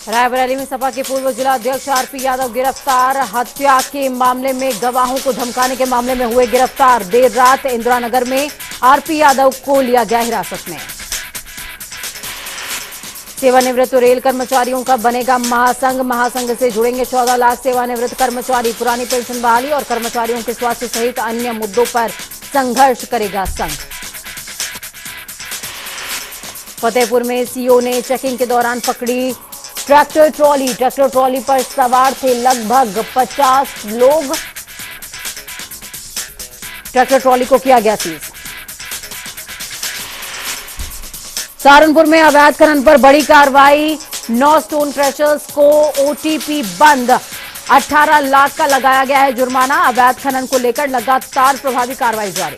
रायबरेली में सपा के पूर्व जिला अध्यक्ष आरपी यादव गिरफ्तार। हत्या के मामले में गवाहों को धमकाने के मामले में हुए गिरफ्तार। देर रात इंदिरा नगर में आरपी यादव को लिया गया हिरासत में। सेवानिवृत्त रेल कर्मचारियों का बनेगा महासंघ। महासंघ से जुड़ेंगे 14 लाख सेवानिवृत्त कर्मचारी। पुरानी पेंशन बहाली और कर्मचारियों के स्वास्थ्य सहित अन्य मुद्दों पर संघर्ष करेगा संघ। फतेहपुर में सीओ ने चेकिंग के दौरान पकड़ी ट्रैक्टर ट्रॉली। ट्रैक्टर ट्रॉली पर सवार थे लगभग 50 लोग। ट्रैक्टर ट्रॉली को किया गया सीज। सहारनपुर में अवैध खनन पर बड़ी कार्रवाई। 9 स्टोन क्रशर्स को ओटीपी बंद। 18 लाख का लगाया गया है जुर्माना। अवैध खनन को लेकर लगातार प्रभावी कार्रवाई जारी।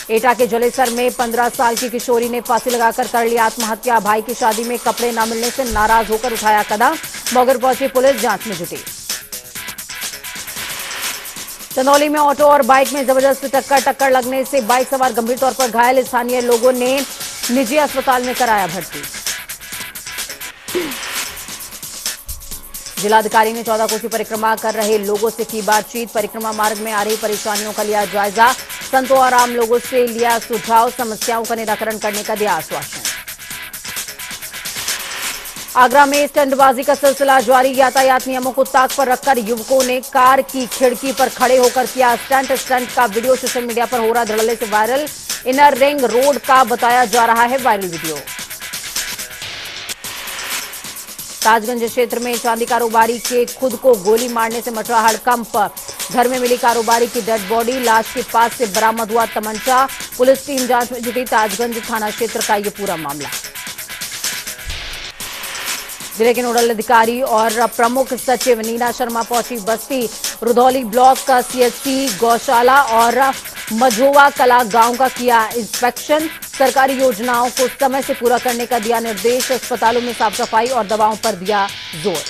एटा के जलेसर में 15 साल की किशोरी ने फांसी लगाकर कर ली आत्महत्या। भाई की शादी में कपड़े न मिलने से नाराज होकर उठाया कदम। मौके पहुंची पुलिस जांच में जुटी। चंदौली में ऑटो और बाइक में जबरदस्त टक्कर लगने से बाइक सवार गंभीर तौर पर घायल। स्थानीय लोगों ने निजी अस्पताल में कराया भर्ती। जिलाधिकारी ने 14 कोसी परिक्रमा कर रहे लोगों से की बातचीत। परिक्रमा मार्ग में आ रही परेशानियों का लिया जायजा। संतों और आम लोगों से लिया सुझाव। समस्याओं का निराकरण करने का दिया आश्वासन। आगरा में स्टंटबाजी का सिलसिला जारी। यातायात नियमों को ताक पर रखकर युवकों ने कार की खिड़की पर खड़े होकर किया स्टंट का वीडियो सोशल मीडिया पर हो रहा धड़ल्ले से वायरल। इनर रिंग रोड का बताया जा रहा है वायरल वीडियो। ताजगंज क्षेत्र में चांदी कारोबारी के खुद को गोली मारने से मचा हड़कंप। घर में मिली कारोबारी की डेड बॉडी। लाश के पास से बरामद हुआ तमंचा। पुलिस टीम जांच में जुटी। ताजगंज थाना क्षेत्र का यह पूरा मामला। जिले के नोडल अधिकारी और प्रमुख सचिव नीना शर्मा पहुंची बस्ती। रुधौली ब्लॉक का सीएचसी गौशाला और मझोवा कला गांव का किया इंस्पेक्शन। सरकारी योजनाओं को समय से पूरा करने का दिया निर्देश। अस्पतालों में साफ सफाई और दवाओं पर दिया जोर।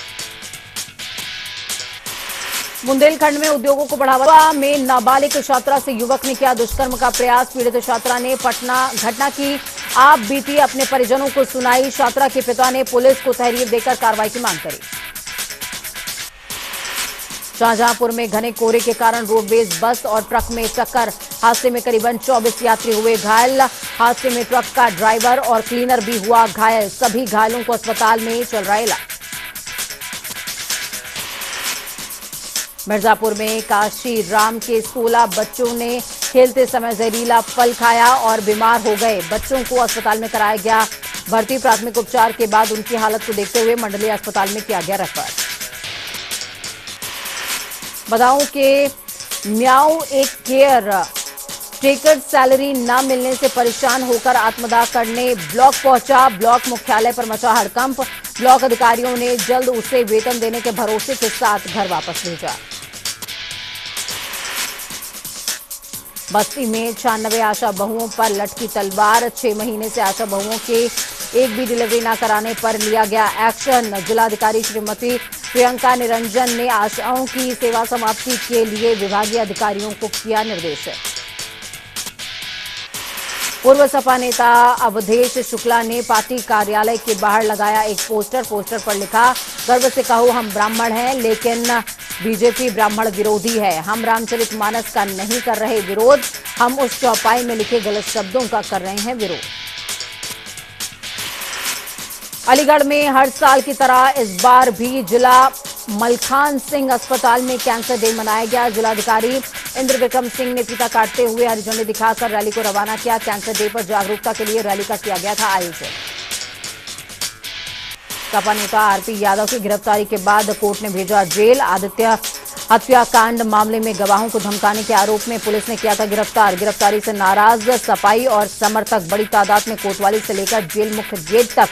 बुंदेलखंड में उद्योगों को बढ़ावा में नाबालिग छात्रा से युवक ने किया दुष्कर्म का प्रयास। पीड़ित छात्रा ने घटना की आप बीती अपने परिजनों को सुनाई। छात्रा के पिता ने पुलिस को तहरीर देकर कार्रवाई की मांग करी। शाहजहांपुर में घने कोहरे के कारण रोडवेज बस और ट्रक में टक्कर। हादसे में करीबन 24 यात्री हुए घायल। हादसे में ट्रक का ड्राइवर और क्लीनर भी हुआ घायल। सभी घायलों को अस्पताल में चल रहा इलाज। मिर्जापुर में काशी राम के 16 बच्चों ने खेलते समय जहरीला फल खाया और बीमार हो गए। बच्चों को अस्पताल में कराया गया भर्ती। प्राथमिक उपचार के बाद उनकी हालत को देखते हुए मंडलीय अस्पताल में किया गया रेफर। बताऊं कि म्याऊ एक केयर टेकड सैलरी न मिलने से परेशान होकर आत्मदाह करने ब्लॉक पहुंचा। ब्लॉक मुख्यालय पर मचा हड़कंप। ब्लॉक अधिकारियों ने जल्द उसे वेतन देने के भरोसे के साथ घर वापस भेजा। बस्ती में 96 आशा बहुओं पर लटकी तलवार। 6 महीने से आशा बहुओं के एक भी डिलीवरी न कराने पर लिया गया एक्शन। जिलाधिकारी श्रीमती प्रियंका निरंजन ने आशाओं की सेवा समाप्ति के लिए विभागीय अधिकारियों को किया निर्देश। पूर्व सपा नेता अवधेश शुक्ला ने पार्टी कार्यालय के बाहर लगाया एक पोस्टर पर लिखा, गर्व से कहो हम ब्राह्मण हैं, लेकिन बीजेपी ब्राह्मण विरोधी है। हम रामचरितमानस का नहीं कर रहे विरोध, हम उस चौपाई में लिखे गलत शब्दों का कर रहे हैं विरोध। अलीगढ़ में हर साल की तरह इस बार भी जिला मलखान सिंह अस्पताल में कैंसर डे मनाया गया। जिलाधिकारी इंद्र विक्रम सिंह ने फीता काटते हुए हरी झंडी दिखाकर रैली को रवाना किया। कैंसर डे पर जागरूकता के लिए रैली का किया गया था आयोजन। सपा नेता आरपी यादव की गिरफ्तारी के बाद कोर्ट ने भेजा जेल। आदित्य हत्याकांड मामले में गवाहों को धमकाने के आरोप में पुलिस ने किया था गिरफ्तार। गिरफ्तारी से नाराज सपाई और समर्थक बड़ी तादाद में कोतवाली से लेकर जेल मुख्य गेट तक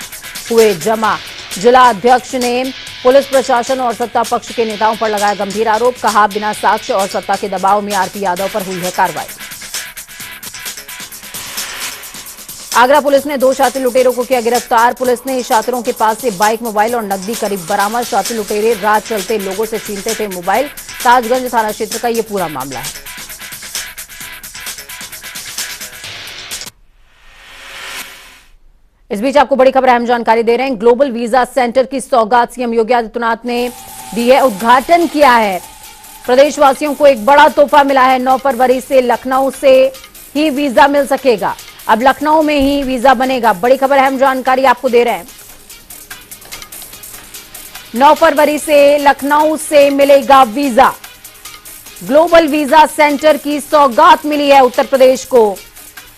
हुए जमा। जिला अध्यक्ष ने पुलिस प्रशासन और सत्ता पक्ष के नेताओं पर लगाया गंभीर आरोप। कहा, बिना साक्ष्य और सत्ता के दबाव में आरपी यादव पर हुई है कार्रवाई। आगरा पुलिस ने 2 शातिर लुटेरों को किया गिरफ्तार। पुलिस ने शातिरों के पास से बाइक, मोबाइल और नकदी करीब बरामद। शातिर लुटेरे रात चलते लोगों से छीनते थे मोबाइल। ताजगंज थाना क्षेत्र का ये पूरा मामला है। इस बीच आपको बड़ी खबर अहम जानकारी दे रहे हैं। ग्लोबल वीजा सेंटर की सौगात सीएम योगी आदित्यनाथ ने दी है, उद्घाटन किया है। प्रदेशवासियों को एक बड़ा तोहफा मिला है। 9 फरवरी से लखनऊ से ही वीजा मिल सकेगा। अब लखनऊ में ही वीजा बनेगा। बड़ी खबर अहम जानकारी आपको दे रहे हैं। 9 फरवरी से लखनऊ से मिलेगा वीजा। ग्लोबल वीजा सेंटर की सौगात मिली है उत्तर प्रदेश को।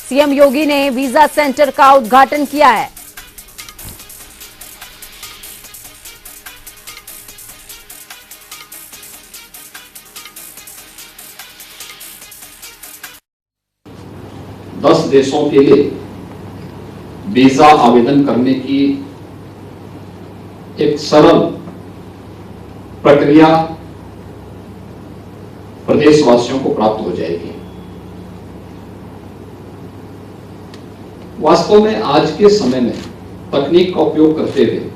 सीएम योगी ने वीजा सेंटर का उद्घाटन किया है। दस देशों के लिए वीजा आवेदन करने की एक सरल प्रक्रिया प्रदेशवासियों को प्राप्त हो जाएगी। वास्तव में आज के समय में तकनीक का उपयोग करते हुए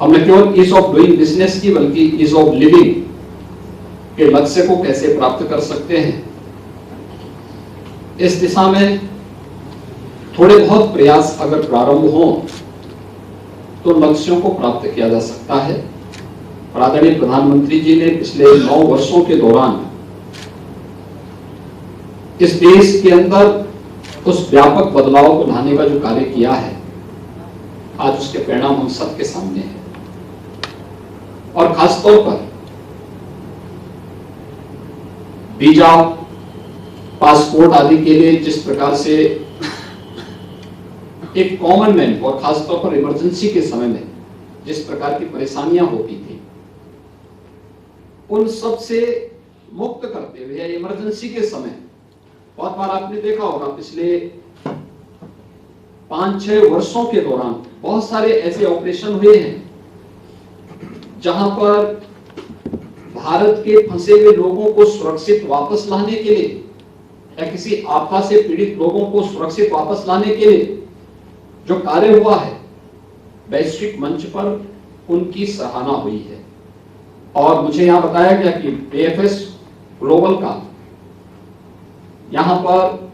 हम न केवल ईज ऑफ डूइंग बिजनेस की बल्कि ईज ऑफ लिविंग के लक्ष्य को कैसे प्राप्त कर सकते हैं, इस दिशा में थोड़े बहुत प्रयास अगर प्रारंभ हो तो लक्ष्यों को प्राप्त किया जा सकता है। आदरणीय प्रधानमंत्री जी ने पिछले 9 वर्षों के दौरान इस देश के अंदर उस व्यापक बदलाव को लाने का जो कार्य किया है, आज उसके परिणाम हम सबके सामने हैं। और खासतौर पर वीजा, पासपोर्ट आदि के लिए जिस प्रकार से एक कॉमन मैन और खासतौर पर इमरजेंसी के समय में जिस प्रकार की परेशानियां होती थी, उन सब से मुक्त करते हुए इमरजेंसी के समय बहुत बार आपने देखा होगा पिछले 5-6 वर्षों के दौरान बहुत सारे ऐसे ऑपरेशन हुए हैं जहां पर भारत के फंसे हुए लोगों को सुरक्षित वापस लाने के लिए या किसी आपदा से पीड़ित लोगों को सुरक्षित वापस लाने के लिए जो कार्य हुआ है, वैश्विक मंच पर उनकी सराहना हुई है। और मुझे यहां बताया गया कि AFS ग्लोबल का यहां पर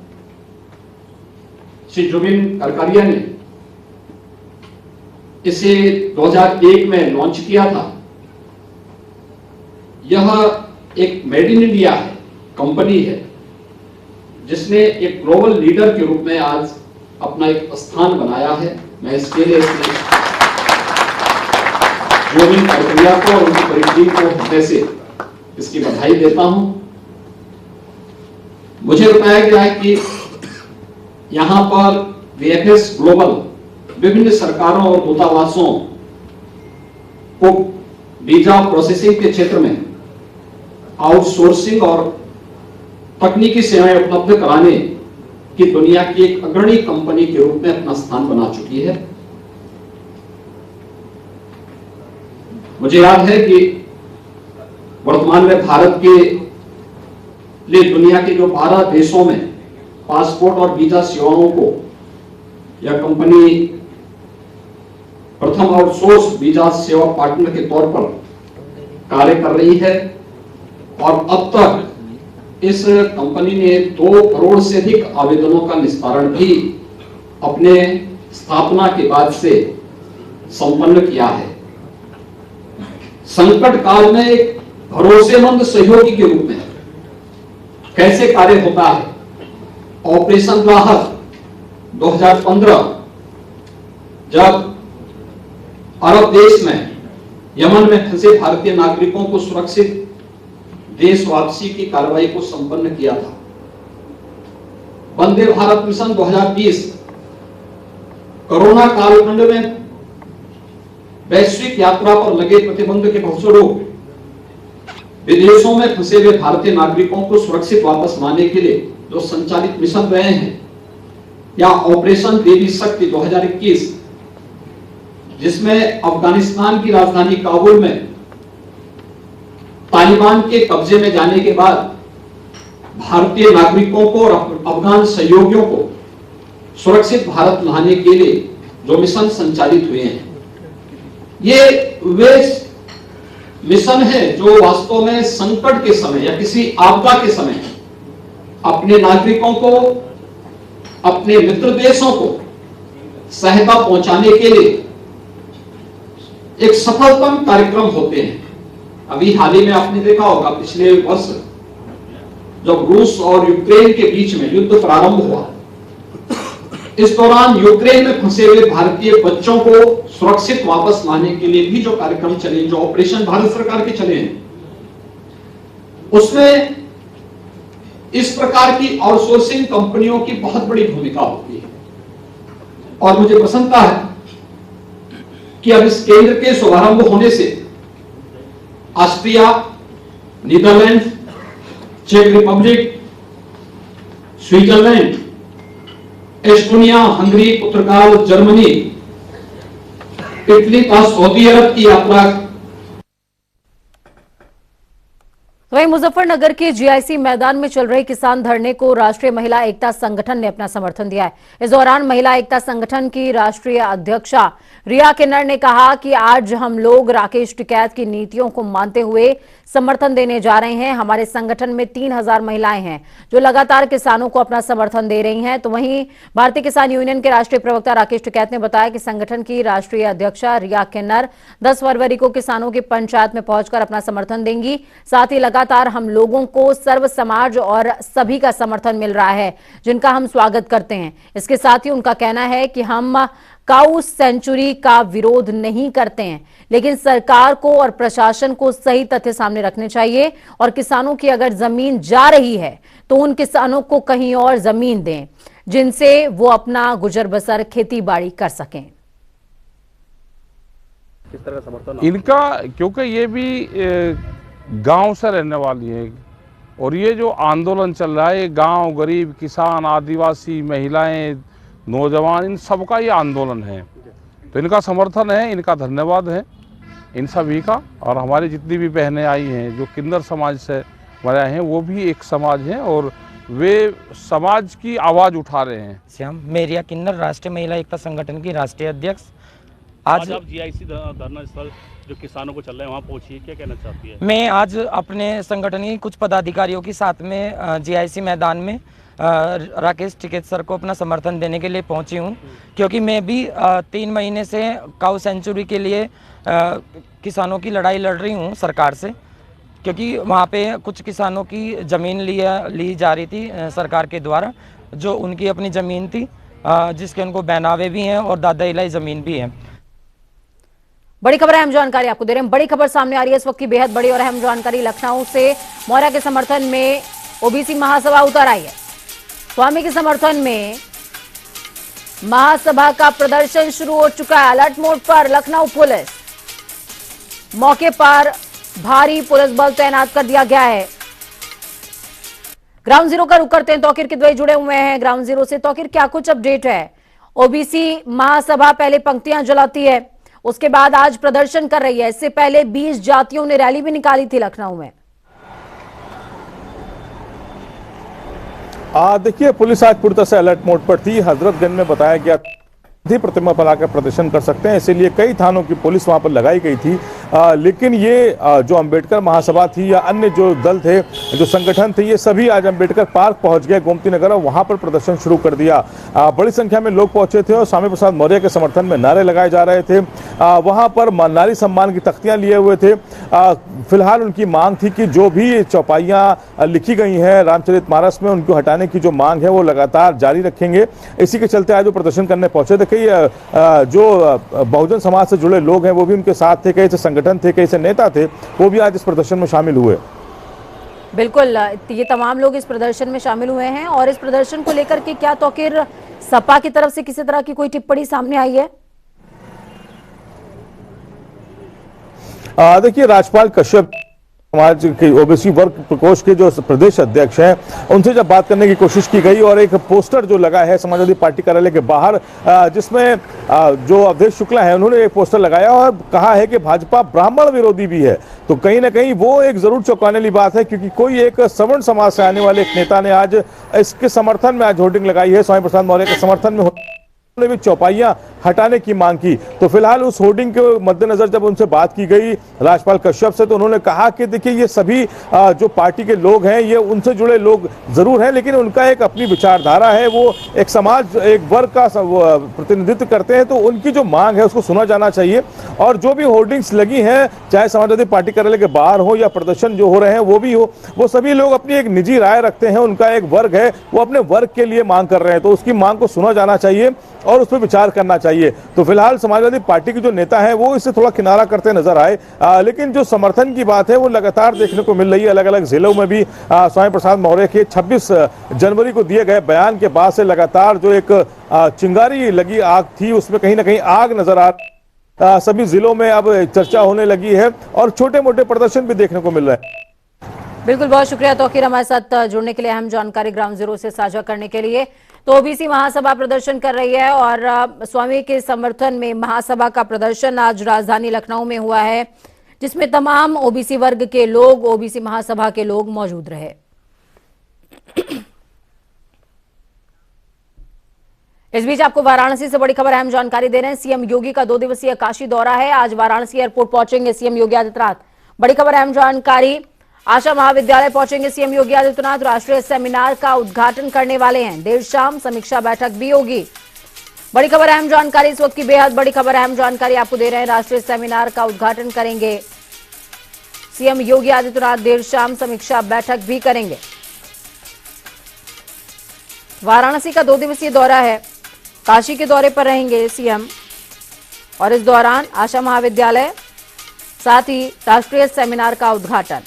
श्री जुबिन करकारिया ने इसे 2001 में लॉन्च किया था। यह एक मेड इन इंडिया है, कंपनी है जिसने एक ग्लोबल लीडर के रूप में आज अपना एक स्थान बनाया है। मैं इसके लिए जुबिन करकारिया को और उनकी पूरी टीम को हृदय से इसकी बधाई देता हूं। मुझे बताया गया है कि यहां पर AFS ग्लोबल विभिन्न सरकारों और दूतावासों को वीजा प्रोसेसिंग के क्षेत्र में आउटसोर्सिंग और तकनीकी सेवाएं उपलब्ध कराने की दुनिया की एक अग्रणी कंपनी के रूप में अपना स्थान बना चुकी है। मुझे याद है कि वर्तमान में भारत के लिए दुनिया के जो 12 देशों में पासपोर्ट और वीजा सेवाओं को यह कंपनी प्रथम आउटसोर्स वीजा सेवा पार्टनर के तौर पर कार्य कर रही है। और अब तक इस कंपनी ने 2 करोड़ से अधिक आवेदनों का निस्तारण भी अपने स्थापना के बाद से संपन्न किया है। संकट काल में एक भरोसेमंद सहयोगी के रूप में कैसे कार्य होता है। ऑपरेशन राहत 2015 जब अरब देश में यमन में फंसे भारतीय नागरिकों को सुरक्षित देश वापसी की कार्रवाई को संपन्न किया था। वंदे भारत मिशन 2020 कोरोना कालखंड में वैश्विक यात्रा पर लगे प्रतिबंध के फलस्वरूप विदेशों में फंसे हुए भारतीय नागरिकों को सुरक्षित वापस लाने के लिए जो संचालित मिशन रहे हैं, या ऑपरेशन देवी शक्ति 2021 जिसमें अफगानिस्तान की राजधानी काबुल में तालिबान के कब्जे में जाने के बाद भारतीय नागरिकों को और अफगान सहयोगियों को सुरक्षित भारत लाने के लिए जो मिशन संचालित हुए हैं, ये वे मिशन है जो वास्तव में संकट के समय या किसी आपदा के समय अपने नागरिकों को, अपने मित्र देशों को सहायता पहुंचाने के लिए एक सफलतम कार्यक्रम होते हैं। अभी हाल ही में आपने देखा होगा, पिछले वर्ष जब रूस और यूक्रेन के बीच में युद्ध प्रारंभ हुआ, इस दौरान यूक्रेन में फंसे हुए भारतीय बच्चों को सुरक्षित वापस लाने के लिए भी जो कार्यक्रम चले, जो ऑपरेशन भारत सरकार के चले हैं, उसमें इस प्रकार की आउटसोर्सिंग कंपनियों की बहुत बड़ी भूमिका होती है। और मुझे प्रसन्नता है कि अब इस केंद्र के शुभारंभ होने से ऑस्ट्रिया, नीदरलैंड, चेक रिपब्लिक, स्विट्जरलैंड, एस्टोनिया, हंगरी, पुर्तगाल, जर्मनी, इटली तथा सऊदी अरब की यात्रा। वहीं मुजफ्फरनगर के जीआईसी मैदान में चल रहे किसान धरने को राष्ट्रीय महिला एकता संगठन ने अपना समर्थन दिया है। इस दौरान महिला एकता संगठन की राष्ट्रीय अध्यक्षा रिया किन्नर ने कहा कि आज हम लोग राकेश टिकैत की नीतियों को मानते हुए समर्थन देने जा रहे हैं। हमारे संगठन में 3000 महिलाएं हैं जो लगातार किसानों को अपना समर्थन दे रही हैं। तो वहीं भारतीय किसान यूनियन के राष्ट्रीय प्रवक्ता राकेश टिकैत ने बताया कि संगठन की राष्ट्रीय अध्यक्षा रिया किन्नर 10 फरवरी को किसानों की पंचायत में पहुंचकर अपना समर्थन देंगी। साथ ही लगातार हम लोगों को सर्व समाज और सभी का समर्थन मिल रहा है, जिनका हम स्वागत करते हैं। इसके साथ ही उनका कहना है कि हम काऊ सेंचुरी का विरोध नहीं करते हैं, लेकिन सरकार को और प्रशासन को सही तथ्य सामने रखने चाहिए और किसानों की अगर जमीन जा रही है तो उन किसानों को कहीं और जमीन दें जिनसे वो अपना गुजर बसर खेती बाड़ी कर सकें। किस तरह का समर्थन इनका, क्योंकि ये भी गांव से रहने वाली है और ये जो आंदोलन चल रहा है, गांव, गरीब, किसान, आदिवासी, महिलाएं, नौजवान, इन सबका ये आंदोलन है। तो इनका समर्थन है, इनका धन्यवाद है इन सभी का। और हमारी जितनी भी बहनें आई हैं जो किन्नर समाज से हमारे आए हैं, वो भी एक समाज है और वे समाज की आवाज़ उठा रहे हैं। श्याम मेरिया किन्नर, राष्ट्रीय महिला एकता संगठन की राष्ट्रीय अध्यक्ष। आज आप जीआईसी धरना स्थल जो किसानों को चल रहा है वहाँ पहुंची, क्या कहना चाहती है? मैं आज अपने संगठन के कुछ पदाधिकारियों के साथ में जीआईसी मैदान में राकेश टिकैत सर को अपना समर्थन देने के लिए पहुंची हूं, क्योंकि मैं भी 3 महीने से काऊ सेंचुरी के लिए किसानों की लड़ाई लड़ रही हूं सरकार से, क्योंकि वहां पे कुछ किसानों की ज़मीन ली जा रही थी सरकार के द्वारा, जो उनकी अपनी ज़मीन थी, जिसके उनको बैनावे भी हैं और दादा इलाई ज़मीन भी है। बड़ी खबर, अहम जानकारी आपको दे रहे हैं। बड़ी खबर सामने आ रही है इस वक्त की, बेहद बड़ी और अहम जानकारी। लखनऊ से मौर्या के समर्थन में ओबीसी महासभा उतर आई है। स्वामी के समर्थन में महासभा का प्रदर्शन शुरू हो चुका है। अलर्ट मोड पर लखनऊ पुलिस, मौके पर भारी पुलिस बल तैनात कर दिया गया है। ग्राउंड जीरो का रुख करते हैं, तौकीर किदवई जुड़े हुए हैं ग्राउंड जीरो से। तौकीर, क्या कुछ अपडेट है? ओबीसी महासभा पहले पंक्तियां जलाती है, उसके बाद आज प्रदर्शन कर रही है। इससे पहले 20 जातियों ने रैली भी निकाली थी लखनऊ में। देखिए, पुलिस आज पूरी तरह से अलर्ट मोड पर थी। हजरतगंज में बताया गया भी प्रतिमा बनाकर प्रदर्शन कर सकते हैं, इसीलिए कई थानों की पुलिस वहां पर लगाई गई थी। लेकिन ये जो अंबेडकर महासभा थी या अन्य जो दल थे, जो संगठन थे, ये सभी आज अंबेडकर पार्क पहुंच गए गोमती नगर और वहां पर प्रदर्शन शुरू कर दिया। बड़ी संख्या में लोग पहुंचे थे और स्वामी प्रसाद मौर्य के समर्थन में नारे लगाए जा रहे थे। वहां पर नारी सम्मान की तख्तियां लिए हुए थे। फिलहाल उनकी मांग थी कि जो भी चौपाइयां लिखी गई हैं रामचरितमानस में, उनको हटाने की जो मांग है वो लगातार जारी रखेंगे। इसी के चलते आज वो प्रदर्शन करने पहुंचे थे। कई जो बहुजन समाज से जुड़े लोग हैं वो भी उनके साथ थे, कई से संगठन थे, कई से नेता थे, वो भी आज इस प्रदर्शन में शामिल हुए। बिल्कुल, ये तमाम लोग इस प्रदर्शन में शामिल हुए हैं। और इस प्रदर्शन को लेकर के क्या तौकीर सपा की तरफ से किसी तरह की कोई टिप्पणी सामने आई है? देखिए, राज्यपाल कश्यप समाज के ओबीसी वर्ग प्रकोष्ठ के जो प्रदेश अध्यक्ष हैं उनसे जब बात करने की कोशिश की गई और एक पोस्टर जो लगा है समाजवादी पार्टी कार्यालय के बाहर जिसमें जो अवधेश शुक्ला है उन्होंने एक पोस्टर लगाया और कहा है कि भाजपा ब्राह्मण विरोधी भी है, तो कहीं ना कहीं वो एक जरूर चौंकाने वाली बात है, क्योंकि कोई एक सवर्ण समाज से आने वाले एक नेता ने आज इसके समर्थन में आज होर्डिंग लगाई है, स्वामी प्रसाद मौर्य के समर्थन में उन्होंने भी चौपाइयां हटाने की मांग की। तो फिलहाल उस होर्डिंग के मद्देनजर जब उनसे बात की गई राजपाल कश्यप से, तो उन्होंने कहा कि देखिए ये सभी जो पार्टी के लोग हैं ये उनसे जुड़े लोग जरूर हैं, लेकिन उनका एक अपनी विचारधारा है, वो एक समाज एक वर्ग का प्रतिनिधित्व करते हैं, तो उनकी जो मांग है उसको सुना जाना चाहिए। और जो भी होर्डिंग्स लगी हैं चाहे समाजवादी पार्टी कार्यालय के बाहर हो या प्रदर्शन जो हो रहे हैं वो भी हो, वो सभी लोग अपनी एक निजी राय रखते हैं, उनका एक वर्ग है वो अपने वर्ग के लिए मांग कर रहे हैं, तो उसकी मांग को सुना जाना चाहिए और उस पर विचार करना चाहिए। तो फिलहाल समाजवादी पार्टी के जो नेता हैं वो इससे थोड़ा किनारा करते नजर आए, लेकिन जो समर्थन की बात है वो लगातार देखने को मिल रही है। अलग अलग जिलों में भी स्वामी प्रसाद मौर्य के 26 जनवरी को दिए गए बयान के बाद से लगातार जो एक चिंगारी लगी आग थी उसमें कहीं ना कहीं आग नजर आ सभी जिलों में अब चर्चा होने लगी है और छोटे मोटे प्रदर्शन भी देखने को मिल रहे हैं। बिल्कुल, बहुत शुक्रिया तौकीर हमारे साथ जुड़ने के लिए, अहम जानकारी ग्राउंड जीरो से साझा करने के लिए। तो ओबीसी महासभा प्रदर्शन कर रही है और स्वामी के समर्थन में महासभा का प्रदर्शन आज राजधानी लखनऊ में हुआ है, जिसमें तमाम ओबीसी वर्ग के लोग, ओबीसी महासभा के लोग मौजूद रहे। इस बीच आपको वाराणसी से बड़ी खबर, अहम जानकारी दे रहे हैं। सीएम योगी का 2 दिवसीय काशी दौरा है, आज वाराणसी एयरपोर्ट पहुंचेंगे सीएम योगी आदित्यनाथ। बड़ी खबर, अहम जानकारी, आशा महाविद्यालय पहुंचेंगे सीएम योगी आदित्यनाथ, राष्ट्रीय सेमिनार का उद्घाटन करने वाले हैं। देर शाम समीक्षा बैठक भी होगी। बड़ी खबर, अहम जानकारी, इस वक्त की बेहद बड़ी खबर, अहम जानकारी आपको दे रहे हैं। राष्ट्रीय सेमिनार का उद्घाटन करेंगे सीएम योगी आदित्यनाथ, देर शाम समीक्षा बैठक भी करेंगे। वाराणसी का 2 दिवसीय दौरा है, काशी के दौरे पर रहेंगे सीएम और इस दौरान आशा महाविद्यालय साथ ही राष्ट्रीय सेमिनार का उद्घाटन।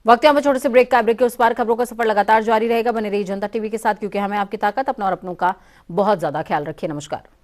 वक्त यहाँ पर छोटे से ब्रेक का, ब्रेक के उस पार खबरों का सफर लगातार जारी रहेगा। बने रहिए जनता टीवी के साथ, क्योंकि हमें आपकी ताकत, अपना और अपनों का बहुत ज्यादा ख्याल रखिए। नमस्कार।